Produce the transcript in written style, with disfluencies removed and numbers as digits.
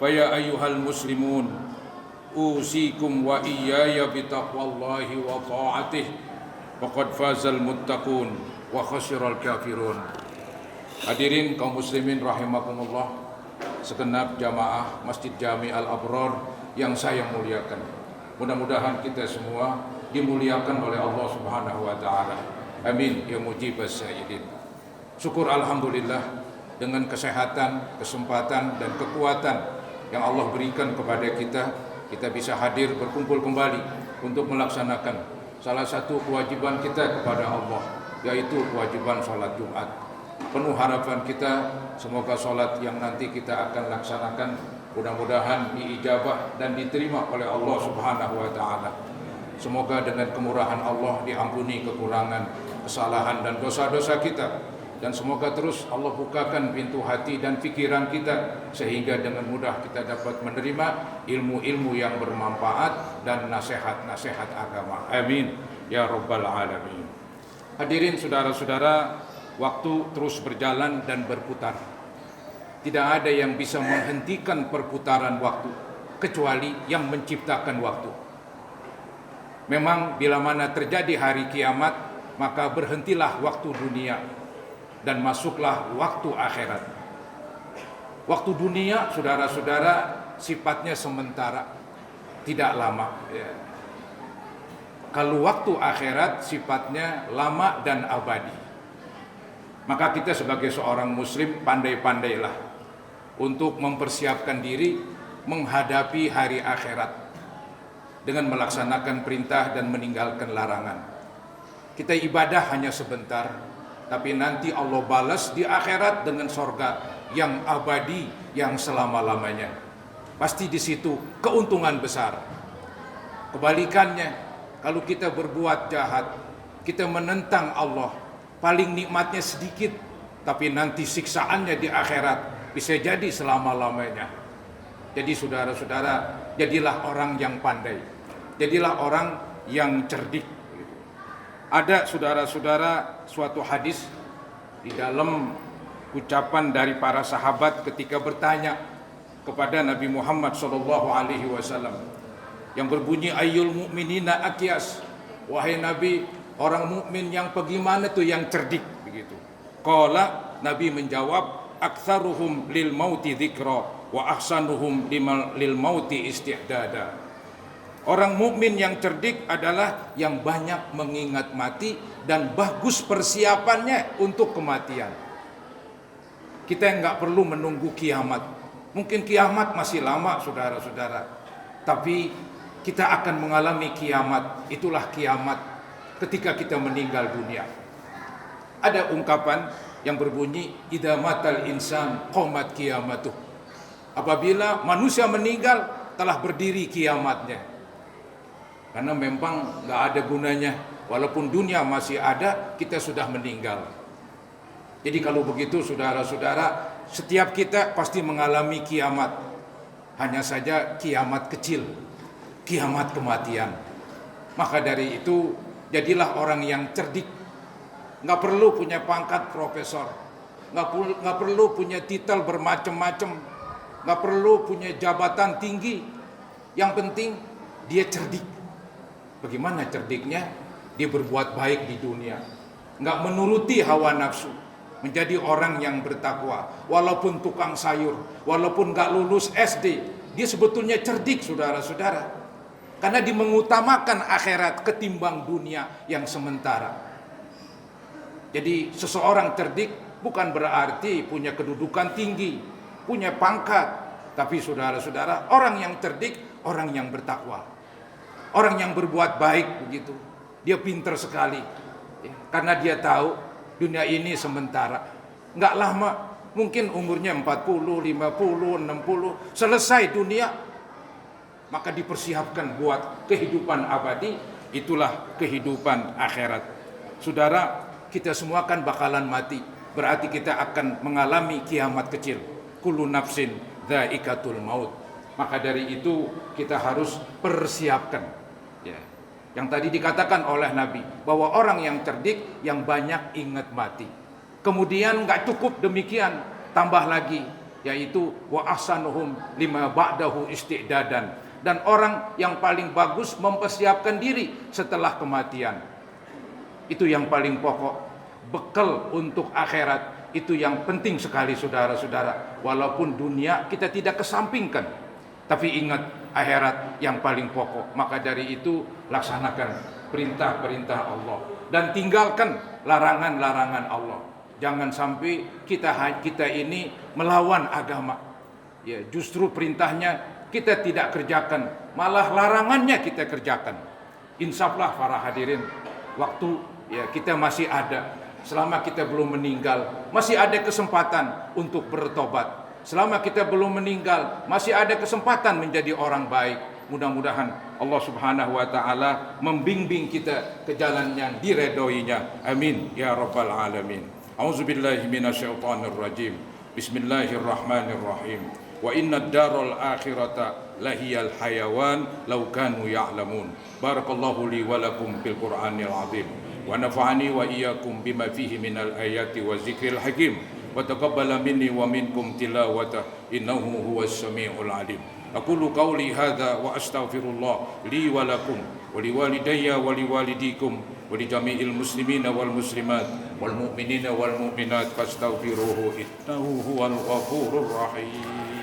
فيا أيها المسلمون أوصيكم وإياي بتقوى الله وطاعته فقد فاز المتقون وخسر الكافرون. Hadirin kaum muslimin rahimakumullah, segenap jamaah Masjid Jami Al-Abrar yang saya muliakan. Mudah-mudahan kita semua dimuliakan oleh Allah Subhanahu wa taala. Amin ya mujibas sa'idin. Syukur alhamdulillah dengan kesehatan, kesempatan dan kekuatan yang Allah berikan kepada kita bisa hadir berkumpul kembali untuk melaksanakan salah satu kewajiban kita kepada Allah, yaitu kewajiban sholat Jumat. Penuh harapan kita semoga sholat yang nanti kita akan laksanakan mudah-mudahan diijabah dan diterima oleh Allah Subhanahu wa taala. Semoga dengan kemurahan Allah diampuni kekurangan, kesalahan dan dosa-dosa kita, dan semoga terus Allah bukakan pintu hati dan pikiran kita sehingga dengan mudah kita dapat menerima ilmu-ilmu yang bermanfaat dan nasihat-nasihat agama. Amin ya rabbal alamin. Hadirin saudara-saudara, waktu terus berjalan dan berputar. Tidak ada yang bisa menghentikan perputaran waktu kecuali yang menciptakan waktu. Memang bila mana terjadi hari kiamat, maka berhentilah waktu dunia dan masuklah waktu akhirat. Waktu dunia, saudara-saudara, sifatnya sementara, tidak lama. Kalau waktu akhirat sifatnya lama dan abadi. Maka kita sebagai seorang muslim pandai-pandailah untuk mempersiapkan diri menghadapi hari akhirat dengan melaksanakan perintah dan meninggalkan larangan. Kita ibadah hanya sebentar, tapi nanti Allah balas di akhirat dengan sorga yang abadi, yang selama-lamanya. Pasti di situ keuntungan besar. Kebalikannya, kalau kita berbuat jahat, kita menentang Allah, paling nikmatnya sedikit, tapi nanti siksaannya di akhirat bisa jadi selama-lamanya. Jadi saudara-saudara, jadilah orang yang pandai, jadilah orang yang cerdik. Ada saudara-saudara suatu hadis di dalam ucapan dari para sahabat ketika bertanya kepada Nabi Muhammad SAW yang berbunyi ayyul mu'minina akyas, wahai Nabi, orang mukmin yang bagaimana tuh yang cerdik begitu. Qala, Nabi menjawab, aktsaruhum lil mauti dzikra wa ahsanuhum lil mauti isti'dada. Orang mukmin yang cerdik adalah yang banyak mengingat mati dan bagus persiapannya untuk kematian. Kita enggak perlu menunggu kiamat. Mungkin kiamat masih lama saudara-saudara, tapi kita akan mengalami kiamat. Itulah kiamat ketika kita meninggal dunia. Ada ungkapan yang berbunyi idza matal insan qamat qiyamatuh. Apabila manusia meninggal telah berdiri kiamatnya. Karena memang enggak ada gunanya, walaupun dunia masih ada, kita sudah meninggal. Jadi kalau begitu saudara-saudara, setiap kita pasti mengalami kiamat. Hanya saja kiamat kecil, kiamat kematian. Maka dari itu jadilah orang yang cerdik. Nggak perlu punya pangkat profesor, nggak perlu punya titel bermacam-macam, nggak perlu punya jabatan tinggi. Yang penting dia cerdik. Bagaimana cerdiknya? Dia berbuat baik di dunia, nggak menuruti hawa nafsu, menjadi orang yang bertakwa. Walaupun tukang sayur, walaupun nggak lulus SD, dia sebetulnya cerdik saudara-saudara. Karena dia mengutamakan akhirat ketimbang dunia yang sementara. Jadi seseorang cerdik bukan berarti punya kedudukan tinggi, punya pangkat. Tapi saudara-saudara, orang yang cerdik, orang yang bertakwa, orang yang berbuat baik begitu. Dia pintar sekali. Karena dia tahu dunia ini sementara. Nggak lama, mungkin umurnya 40, 50, 60, selesai dunia. Maka dipersiapkan buat kehidupan abadi, itulah kehidupan akhirat. Saudara, kita semua kan bakalan mati, berarti kita akan mengalami kiamat kecil. Kullu nafsin dha'iqatul maut. Maka dari itu kita harus persiapkan. Ya. Yang tadi dikatakan oleh Nabi, bahwa orang yang cerdik, yang banyak ingat mati. Kemudian nggak cukup demikian, tambah lagi, yaitu wa ahsanuhum lima ba'dahu isti'dadan, dan orang yang paling bagus mempersiapkan diri setelah kematian. Itu yang paling pokok. Bekal untuk akhirat itu yang penting sekali, saudara-saudara. Walaupun dunia kita tidak kesampingkan, tapi ingat akhirat yang paling pokok. Maka dari itu laksanakan perintah-perintah Allah dan tinggalkan larangan-larangan Allah. Jangan sampai kita ini melawan agama. Ya, justru perintahnya kita tidak kerjakan, malah larangannya kita kerjakan. Insaflah para hadirin, waktu ya kita masih ada. Selama kita belum meninggal, masih ada kesempatan untuk bertobat. Selama kita belum meninggal, masih ada kesempatan menjadi orang baik. Mudah-mudahan Allah Subhanahu wa taala membimbing kita ke jalan yang diredhoinya. Amin ya rabbal alamin. A'udzubillahi minasyaitonir rajim. Bismillahirrahmanirrahim. Wa inna ad-daral akhirata lahiyal hayawan law kanu ya'lamun. Barakallahu li wa lakum fil Qur'anil azim. Wa nafa'ani wa iyyakum bima fihi minal ayati wa zikril hakim. Wa taqabbala minni wa minkum tilawata innahu huwas samiul alim. Aqulu qawli hadza wa astaghfirullah li wa lakum wa liwalidayya wa liwalidikum wa lijami'il muslimina wal muslimat wal mu'minina wal mu'minat fastaghfiruhu innahu huwal ghafurur rahim.